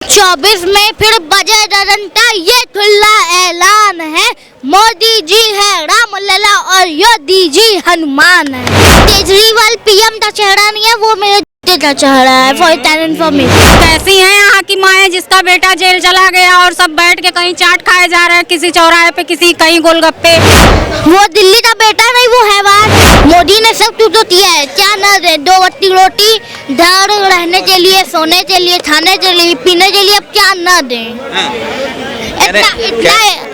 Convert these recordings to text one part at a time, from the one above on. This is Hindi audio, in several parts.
24 में फिर बजे डंडा, ये खुला ऐलान है। मोदी जी है राम लला और योगी जी हनुमान है। केजरीवाल पीएम का चेहरा नहीं है, वो मेरे का चेहरा है। फॉर इन्फॉर्मेशन, कैसी है यहाँ की माएँ जिसका बेटा जेल चला गया और सब बैठ के कहीं चाट खाए जा रहे हैं, किसी चौराहे पे, किसी कहीं गोलगप्पे। वो दिल्ली का बेटा नहीं, वो हैवान। मोदी ने सब कुछ तो दिया है, क्या न दे? 2 वक्त रोटी, घर रहने के लिए, सोने के लिए, खाने के लिए, पीने के लिए, अब क्या न दे?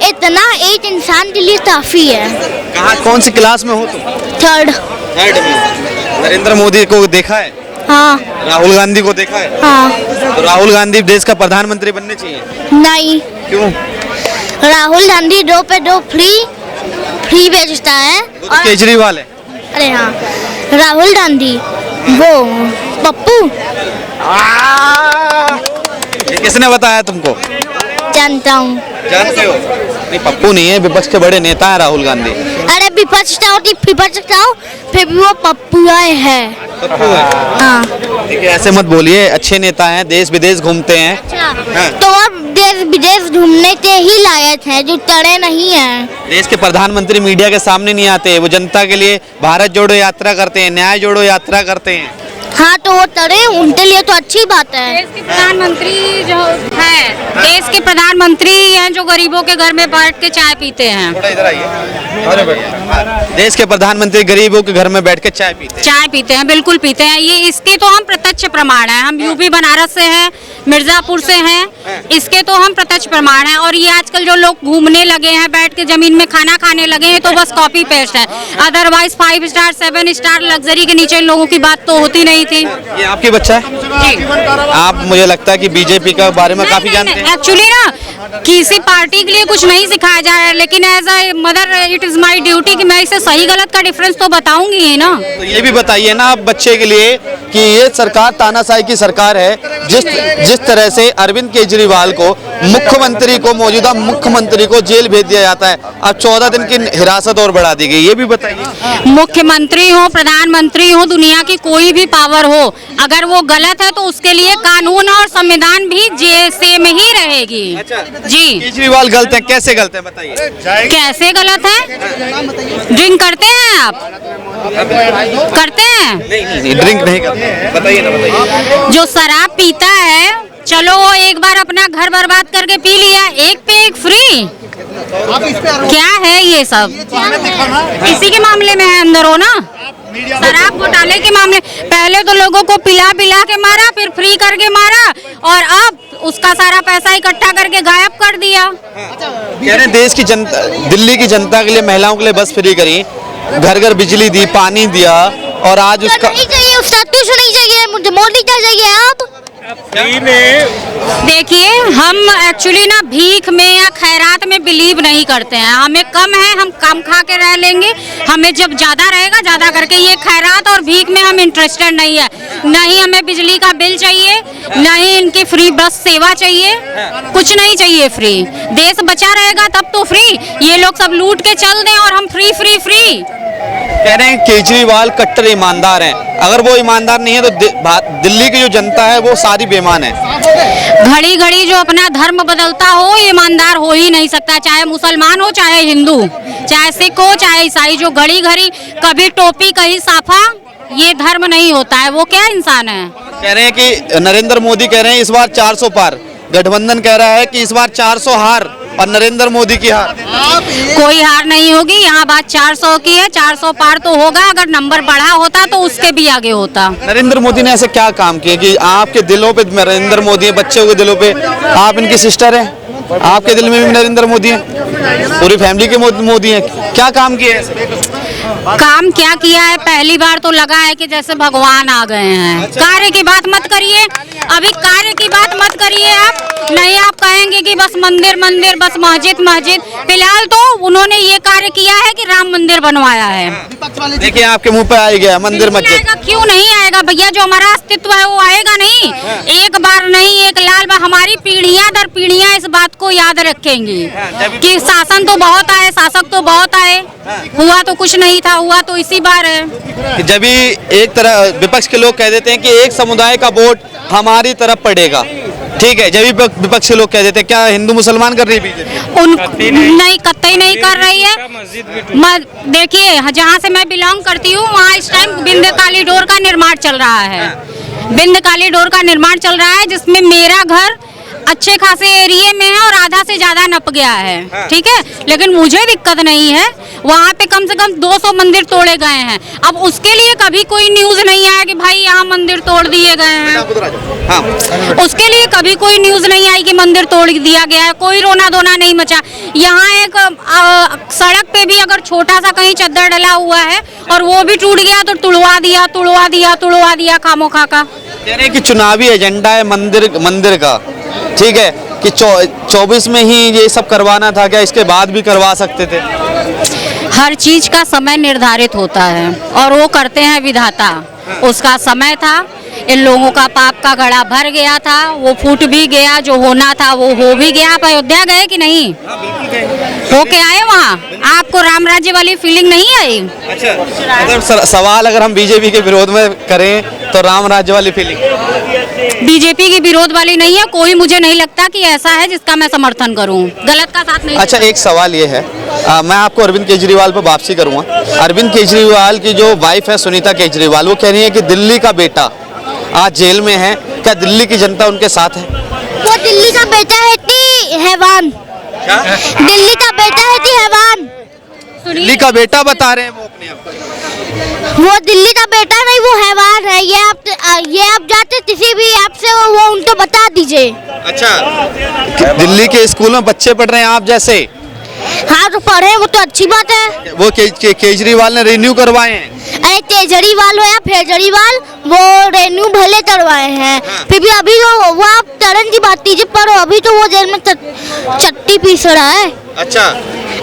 इतना एक इंसान के लिए काफी है। कहाँ, कौन सी क्लास में हो तुम? थर्ड में। नरेंद्र मोदी को देखा है? हाँ। राहुल गांधी को देखा है? हाँ। तो राहुल गांधी देश का प्रधानमंत्री बनने चाहिए? नहीं। क्यों? राहुल गांधी 2 पे 2 फ्री भेजता है। वो तो केजरीवाल है। अरे हाँ, राहुल गांधी वो पप्पू। ये किसने बताया तुमको? जानता हूँ। जानते हो? नहीं, पप्पू नहीं है, विपक्ष के बड़े नेता है राहुल गांधी। अरे विपक्ष का फिर भी वो पप्पू है। पप्पू है? हाँ। देखिए, ऐसे मत बोलिए, अच्छे नेता हैं, देश विदेश घूमते हैं। अच्छा, तो अब देश विदेश घूमने के ही लायक है, जो तड़े नहीं है। देश के प्रधानमंत्री मीडिया के सामने नहीं आते, वो जनता के लिए भारत जोड़ो यात्रा करते हैं, न्याय जोड़ो यात्रा करते हैं। हाँ, तो वो तड़े, उनके लिए तो अच्छी बात है। देश के प्रधानमंत्री जो है, देश के प्रधानमंत्री हैं जो गरीबों के घर में बैठ के चाय पीते हैं। थोड़ा इधर आइए। देश के प्रधानमंत्री गरीबों के घर में बैठ के चाय पीते हैं। बिल्कुल पीते हैं। ये इसके तो हम प्रत्यक्ष प्रमाण हैं। हम यूपी बनारस से हैं, मिर्जापुर से हैं, इसके तो हम प्रत्यक्ष प्रमाण हैं। और ये आजकल जो लोग घूमने लगे हैं, बैठ के जमीन में खाना खाने लगे हैं, तो बस कॉपी पेस्ट है। अदरवाइज 5 स्टार 7 स्टार लग्जरी के नीचे लोगों की बात तो होती नहीं थी। ये आपकी बच्चा है? जी। आप, मुझे लगता है कि बीजेपी के बारे में काफी जानते हैं। एक्चुअली ना, किसी पार्टी के लिए कुछ नहीं सिखाया जा रहा है, लेकिन as a mother it is my duty कि मैं इसे सही गलत का डिफरेंस तो बताऊंगी ही ना। तो ये भी बताइए ना आप बच्चे के लिए कि ये सरकार तानाशाही की सरकार है। जिस तरह से अरविंद केजरीवाल को, मौजूदा मुख्यमंत्री को जेल भेज दिया जाता है, अब 14 दिन की हिरासत और बढ़ा दी गई, ये भी बताइए। मुख्यमंत्री हो, प्रधानमंत्री हो, दुनिया की कोई भी पावर हो, अगर वो गलत है तो उसके लिए कानून और संविधान भी सेम ही रहेगी। अच्छा। जी। केजरीवाल गलत है, कैसे गलत है बताइए? कैसे गलत है? ड्रिंक करते हैं आप? करते हैं? नहीं, ड्रिंक नहीं करते। बताइए ना, बताइए। जो शराब पीता है, चलो वो एक बार अपना घर बर्बाद करके पी लिया, एक पे एक फ्री। क्या है ये सब? इसी के मामले में है अंदर हो ना, शराब घोटाले के मामले। पहले तो लोगों को पिला पिला के मारा, फिर फ्री करके मारा, और अब उसका सारा पैसा इकट्ठा करके गायब कर दिया। कह रहे देश की जनता, दिल्ली की जनता के लिए, महिलाओं के लिए बस फ्री करी, घर घर बिजली दी, पानी दिया, और आज उसका नहीं चाहिए, उसका कुछ नहीं चाहिए, मुझे मोदी का चाहिए। अब देखिए, हम एक्चुअली ना भीख में या खैरात में बिलीव नहीं करते हैं। हमें कम है, हम कम खा के रह लेंगे। हमें जब ज्यादा रहेगा, ज्यादा करके। ये खैरात और भीख में हम इंटरेस्टेड नहीं है। नहीं हमें बिजली का बिल चाहिए, नहीं इनकी फ्री बस सेवा चाहिए, कुछ नहीं चाहिए फ्री। देश बचा रहेगा तब तो फ्री। ये लोग सब लूट के चल दें और हम फ्री फ्री फ्री। कह रहे हैं केजरीवाल कट्टर ईमानदार हैं, अगर वो ईमानदार नहीं है तो दिल्ली की जो जनता है वो सारी बेईमान है। घड़ी घड़ी जो अपना धर्म बदलता हो, ईमानदार हो ही नहीं सकता। चाहे मुसलमान हो, चाहे हिंदू, चाहे सिख हो, चाहे ईसाई। जो घड़ी घड़ी कभी टोपी कहीं साफा, ये धर्म नहीं होता है। वो क्या इंसान है? कह रहे हैं कि नरेंद्र मोदी कह रहे हैं इस बार 400 पार, गठबंधन कह रहा है कि इस बार 400 हार और नरेंद्र मोदी की हार। कोई हार नहीं होगी। यहाँ बात 400 की है, 400 पार तो होगा। अगर नंबर बढ़ा होता तो उसके भी आगे होता। नरेंद्र मोदी ने ऐसे क्या काम किए कि आपके दिलों पे नरेंद्र मोदी है, बच्चों के दिलों पे? आप इनकी सिस्टर हैं, आपके दिल में भी नरेंद्र मोदी है, पूरी फैमिली के मोदी है। क्या काम किए हैं? काम क्या किया है? पहली बार तो लगा है कि जैसे भगवान आ गए हैं। कार्य की बात मत करिए, अभी कार्य की बात मत करिए आप। नहीं, आप कहेंगे कि बस मंदिर मंदिर, बस मस्जिद मस्जिद। फिलहाल तो उन्होंने ये कार्य किया है कि राम मंदिर बनवाया है। देखिए, आपके मुंह पे आ गया मंदिर मस्जिद। क्यों नहीं आएगा भैया? जो हमारा अस्तित्व है वो आएगा नहीं। एक बार नहीं, एक लाल बार। हमारी पीढ़ियां दर पीढ़ियां इस बात को याद रखेंगी कि शासन तो बहुत आए, शासक तो बहुत आए, हुआ तो कुछ नहीं था, हुआ तो इसी बार है। जब भी एक तरह विपक्ष के लोग कह देते हैं कि एक समुदाय का वोट हमारी तरफ पड़ेगा, ठीक है, जब विपक्ष के लोग कह देते हैं क्या हिंदू मुसलमान कर रही है बीजेपी? उन नहीं, कतई नहीं कर रही है। देखिए, जहाँ से मैं बिलोंग करती हूँ वहाँ इस टाइम बिंद काली डोर का निर्माण चल रहा है। बिंद काली डोर का निर्माण चल रहा है, जिसमें मेरा घर अच्छे खासे एरिया में है और आधा से ज्यादा नप गया है। ठीक है, लेकिन मुझे दिक्कत नहीं है। वहाँ पे कम से कम 200 मंदिर तोड़े गए हैं। अब उसके लिए कभी कोई न्यूज नहीं आया कि भाई यहाँ मंदिर तोड़ दिए गए हैं। हाँ। उसके लिए कभी कोई न्यूज नहीं आई कि मंदिर तोड़ दिया गया है। कोई रोना धोना नहीं मचा। यहाँ एक सड़क पे भी अगर छोटा सा कहीं चद्दर डला हुआ है और वो भी टूट गया तो तुड़वा दिया, तुड़वा दिया, तुड़वा दिया खामोखा का। कह रहे हैं कि चुनावी एजेंडा है मंदिर का, ठीक है, कि 24 में ही ये सब करवाना था, क्या इसके बाद भी करवा सकते थे? हर चीज का समय निर्धारित होता है और वो करते हैं विधाता। उसका समय था, इन लोगों का पाप का घड़ा भर गया था, वो फूट भी गया, जो होना था वो हो भी गया। आप अयोध्या गए कि नहीं? हो के आए वहाँ? आपको राम राज्य वाली फीलिंग नहीं आई? अच्छा, अगर सवाल अगर हम बीजेपी के विरोध में करें तो राम राज्य वाली फीलिंग? बीजेपी की विरोध वाली नहीं है। कोई मुझे नहीं लगता कि ऐसा है जिसका मैं समर्थन करूं। गलत का साथ नहीं। अच्छा, एक सवाल ये है, मैं आपको अरविंद केजरीवाल पर वापसी करूंगा। अरविंद केजरीवाल की जो वाइफ है सुनीता केजरीवाल, वो कह रही है कि दिल्ली का बेटा आज जेल में है, क्या दिल्ली की जनता उनके साथ है? वो दिल्ली का बेटा है ती हैवान। दिल्ली का बेटा है ती हैवान। दिल्ली का बेटा बता रहे हैं वो अपने आप को। वो दिल्ली का बेटा नहीं, वो हैवान है। ये आप जाते किसी भी ऐप से वो उनको बता दीजिए। अच्छा, दिल्ली के स्कूल में बच्चे पढ़ रहे हैं आप जैसे? हाँ, तो पढ़े वो तो अच्छी बात है। वो केजरीवाल ने रिन्यू करवाए हैं। अरे केजरीवाल हो या फेजरीवाल, वो रेन्यू भले करवाए हैं। फिर भी अभी तो वो आप तरन की बात कीजिए, पर अभी तो वो जेल में चट्टी पीस रहा है। अच्छा,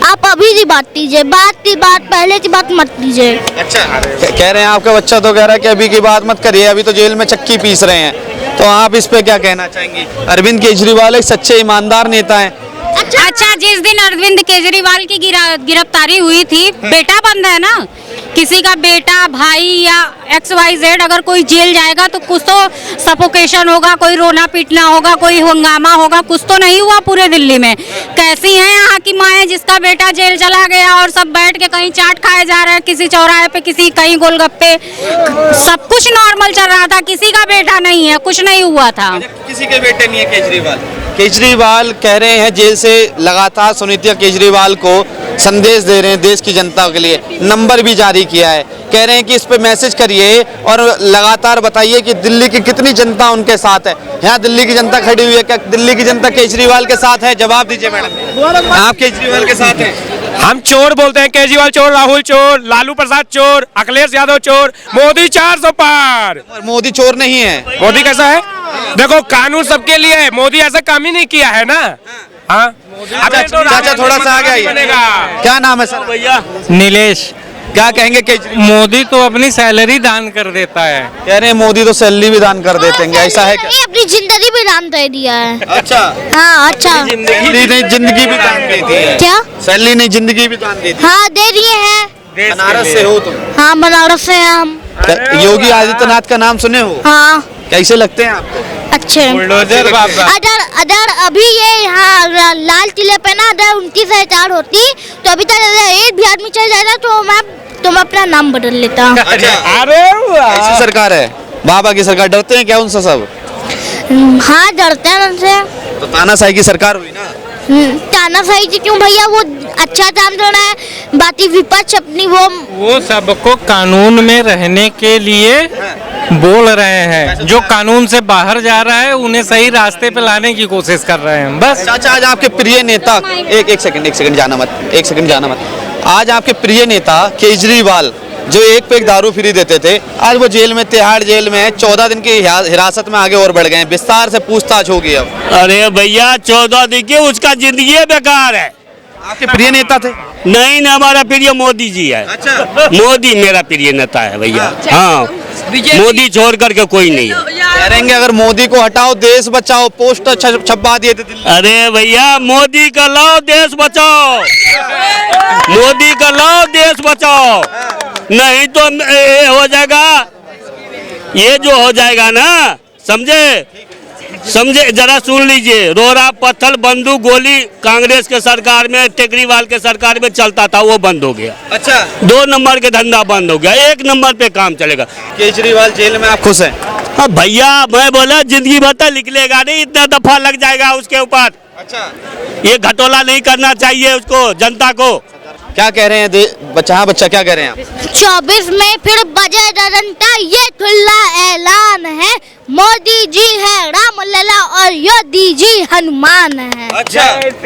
आप अभी की बात कीजिए, बात पहले की बात मत कीजिए। अच्छा, कह रहे हैं आपका बच्चा तो कह रहा है कि अभी की बात मत करिए, अभी तो जेल में चक्की पीस रहे हैं, तो आप इस पे क्या कहना चाहेंगी? अरविंद केजरीवाल एक सच्चे ईमानदार नेता हैं। अच्छा, जिस दिन अरविंद केजरीवाल की गिरफ्तारी हुई थी, बेटा बंद है ना, किसी का बेटा, भाई या XYZ अगर कोई जेल जाएगा तो कुछ तो सफोकेशन होगा, कोई रोना पीटना होगा, कोई हंगामा होगा। कुछ तो नहीं हुआ पूरे दिल्ली में? कैसी है यहाँ की माएँ जिसका बेटा जेल चला गया और सब बैठ के कहीं चाट खाए जा रहे हैं, किसी चौराहे पे, किसी कहीं गोलगप्पे, सब कुछ नॉर्मल चल रहा था। किसी का बेटा नहीं है, कुछ नहीं हुआ था। किसी के बेटे नहीं है केजरीवाल कह रहे हैं जेल से लगातार सुनीता केजरीवाल को संदेश दे रहे हैं देश की जनता के लिए, नंबर भी जारी किया है। कह रहे हैं कि इस पे मैसेज करिए और लगातार बताइए कि दिल्ली की कितनी जनता उनके साथ है। यहाँ दिल्ली की जनता खड़ी हुई है, क्या दिल्ली की जनता केजरीवाल के साथ है? जवाब दीजिए मैडम, आप केजरीवाल के साथ हैं? हम चोर बोलते हैं, केजरीवाल चोर, राहुल चोर, लालू प्रसाद चोर, अखिलेश यादव चोर, मोदी 400 पार। मोदी चोर नहीं है। मोदी कैसा है? देखो, कानून सबके लिए है। मोदी ऐसा काम ही नहीं किया है ना। हाँ, चाचा थोड़ा सा आगे आइए। क्या नाम है सर? भैया नीलेश। क्या कहेंगे केजरीवाल? मोदी तो अपनी सैलरी दान कर देता है। कह रहे हैं मोदी तो सैलरी भी दान कर देते हैं, ऐसा है क्या? अपनी जिंदगी भी दान दे दिया है। अच्छा, हाँ, अच्छा, सैलरी नहीं जिंदगी भी दान दे दी है। क्या? सैलरी नहीं जिंदगी भी दान दे दी। हाँ, दे दिए हैं। बनारस से हो तुम? हाँ, बनारस से हैं हम। योगी आदित्यनाथ का नाम सुने हो? हाँ। कैसे लगते हैं आपको? अच्छे। बुलडोजर बाबा। अगर अभी ये यहाँ लाल किले पे ना अगर उनकी सरकार होती तो अभी तक एक भी आदमी चल जाएगा तो मैं अपना नाम बदल लेता। अच्छा, अरे ऐसी सरकार है बाबा की सरकार, डरते हैं क्या उनसे सब? हाँ, डरते हैं उनसे। तो तानाशाही की सरकार हुई ना। तानाशाही जी क्यों भैया? वो अच्छा काम कर रहा है, बाकी विपक्ष अपनी वो सबको कानून में रहने के लिए बोल रहे हैं। जो कानून से बाहर जा रहा है उन्हें सही रास्ते पे लाने की कोशिश कर रहे हैं बस। चाचा, आज आपके प्रिय नेता एक सेकंड जाना मत। आज आपके प्रिय नेता केजरीवाल जो एक पे एक दारू फ्री देते थे, आज वो जेल में, तिहाड़ जेल में 14 दिन की हिरासत में आगे और बढ़ गए हैं। विस्तार से पूछताछ होगी अब। अरे भैया 14 दिन की, उसका जिंदगी बेकार है। आपके प्रिय नेता थे? नहीं ना, हमारा प्रिय मोदी जी है। अच्छा, मोदी मेरा प्रिय नेता है भैया। हाँ, मोदी छोड़ करके कोई नहीं है। कह रहेंगे अगर मोदी को हटाओ देश बचाओ, पोस्टर छपवा दिए थे दिल्ली। अरे भैया, मोदी का लाओ देश बचाओ, मोदी का लाओ देश बचाओ, नहीं तो ये हो जाएगा, ये जो हो जाएगा ना, समझे? समझे, जरा सुन लीजिए। रोरा पत्थर बंदूक गोली कांग्रेस के सरकार में, टेकरीवाल के सरकार में चलता था, वो बंद हो गया। अच्छा, 2 नंबर के धंधा बंद हो गया, 1 नंबर पे काम चलेगा। केजरीवाल जेल में आप खुश हैं? अब भैया मैं बोला जिंदगी भर तक निकलेगा नहीं, इतना दफा लग जाएगा उसके ऊपर। अच्छा, ये घटोला नहीं करना चाहिए उसको, जनता को। क्या कह रहे हैं बच्चा क्या कह रहे हैं आप? 24 में फिर बजेगा डंडा, ये खुला ऐलान है। मोदी जी है राम लला और योगी जी हनुमान है। अच्छा,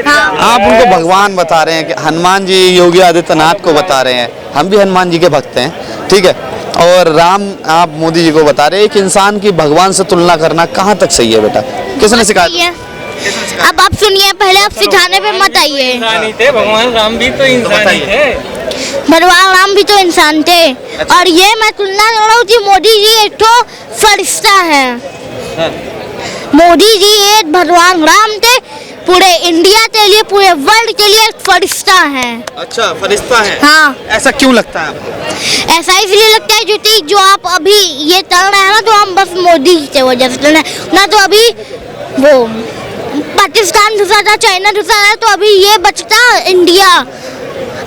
हाँ। आप उनको भगवान बता रहे हैं कि हनुमान जी योगी आदित्यनाथ को बता रहे हैं। हम भी हनुमान जी के भक्त हैं, ठीक है। और राम आप मोदी जी को बता रहे हैं। एक इंसान की भगवान से तुलना करना कहाँ तक सही है बेटा? किसने सिखाया? अब आप सुनिए, पहले आप सिखाने पे मत आइए। इंसान ही थे, भगवान राम भी तो इंसान ही थे। भगवान राम भी तो इंसान थे। और ये मैं तुलना कर रहा हूँ कि मोदी जी एक तो फरिश्ता है। मोदी जी एक भगवान राम थे, पूरे इंडिया के लिए, पूरे वर्ल्ड के लिए एक फरिश्ता है। अच्छा, फरिश्ता है। हाँ, ऐसा क्यों लगता है आपको? ऐसा इसलिए लगता है क्योंकि जो आप अभी ये चल रहे हैं ना, तो हम बस मोदी की वजह से चल रहे हैं ना। तो अभी वो पाकिस्तान घुसा था, चाइना घुसा है, तो अभी ये बचता इंडिया।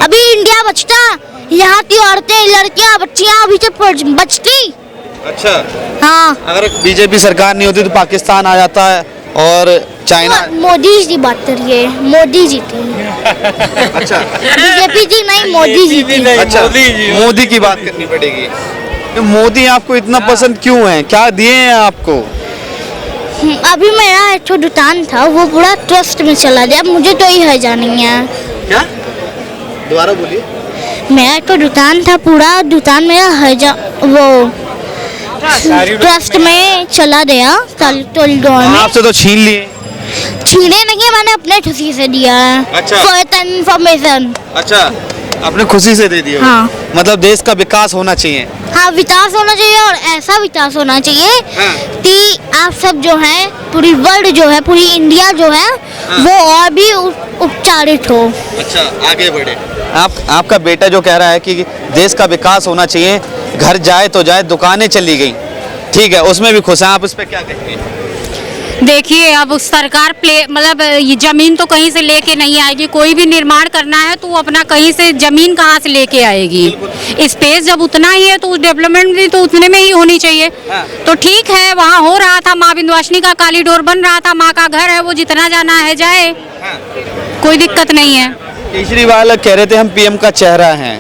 अभी इंडिया बचता, यहाँ की औरतें, लड़कियाँ, बच्चियाँ अभी तो बचती। अच्छा, हाँ, अगर बीजेपी सरकार नहीं होती तो पाकिस्तान आ जाता है और चाइना। तो मोदी जी बात करिए, मोदी जी थी। अच्छा, बीजेपी जी नहीं, मोदी जी थी। अच्छा, मोदी की बात करनी पड़ेगी। तो मोदी आपको इतना पसंद क्यों है? क्या दिए हैं आपको? अभी मेरा एक तो दुकान था, वो पूरा ट्रस्ट में चला गया, मुझे तो ही हर्जा नहीं है। क्या? दोबारा बोलिए। मेरा एक तो दुकान था, पूरा दुकान मेरा हर्जा वो ट्रस्ट में चला गया तलगोर में। आपसे तो छीन लिए। छीने नहीं है, मैंने अपने खुशी से दिया है। अच्छा। For information. अच्छा, अपने खुशी से दे दिए। हाँ। मतलब देश का विकास होना चाहिए। हाँ, विकास होना चाहिए, और ऐसा विकास होना चाहिए हाँ। कि आप सब जो है, पूरी वर्ल्ड जो है, पूरी इंडिया जो है, वो और भी उपचारित हो। अच्छा, आगे बढ़े। आपका बेटा जो कह रहा है कि देश का विकास होना चाहिए, घर जाए तो जाए, दुकानें चली गई, ठीक है, उसमें भी खुश हैं आप, उस पर क्या कहेंगे? देखिए, अब सरकार मतलब ये जमीन तो कहीं से लेके नहीं आएगी। कोई भी निर्माण करना है तो वो अपना कहीं से जमीन कहाँ से लेके आएगी? स्पेस जब उतना ही है तो डेवलपमेंट भी तो उतने में ही होनी चाहिए। हाँ। तो ठीक है, वहाँ हो रहा था, माँ विंध्यवासिनी का कॉरिडोर बन रहा था, माँ का घर है, वो जितना जाना है जाए, हाँ। कोई दिक्कत नहीं है। केजरीवाल कह रहे थे हम पीएम का चेहरा हैं।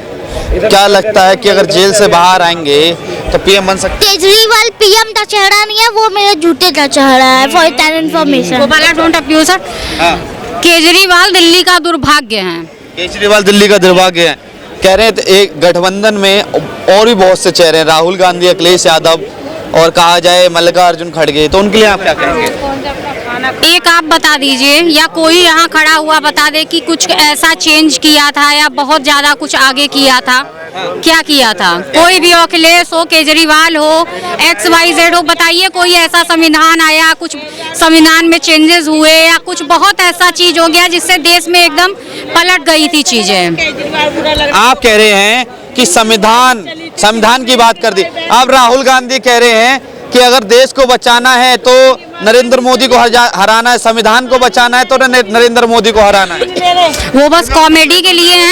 क्या लगता है कि अगर जेल से बाहर आएंगे तो पीएम बन सकते? केजरीवाल पीएम का चेहरा नहीं है, वो मेरे जूते का चेहरा है। For information. Gopala don't abuse her. हाँ। केजरीवाल दिल्ली का दुर्भाग्य है। केजरीवाल दिल्ली का दुर्भाग्य है कह रहे हैं। तो एक गठबंधन में और भी बहुत से चेहरे हैं, राहुल गांधी, अखिलेश यादव और कहा जाए मल्लिकार्जुन खड़गे, तो उनके लिए आप क्या कहेंगे? एक आप बता दीजिए, या कोई यहाँ खड़ा हुआ बता दे कि कुछ ऐसा चेंज किया था या बहुत ज्यादा कुछ आगे किया था। क्या किया था? कोई भी, अखिलेश हो, केजरीवाल हो, XYZ हो, बताइए कोई ऐसा संविधान आया, कुछ संविधान में चेंजेस हुए, या कुछ बहुत ऐसा चीज हो गया जिससे देश में एकदम पलट गई थी चीजें। आप कह रहे हैं कि संविधान की बात कर दी। अब राहुल गांधी कह रहे हैं कि अगर देश को बचाना है तो नरेंद्र मोदी को हराना है, संविधान को बचाना है तो नरेंद्र मोदी को हराना है। वो बस कॉमेडी के लिए है।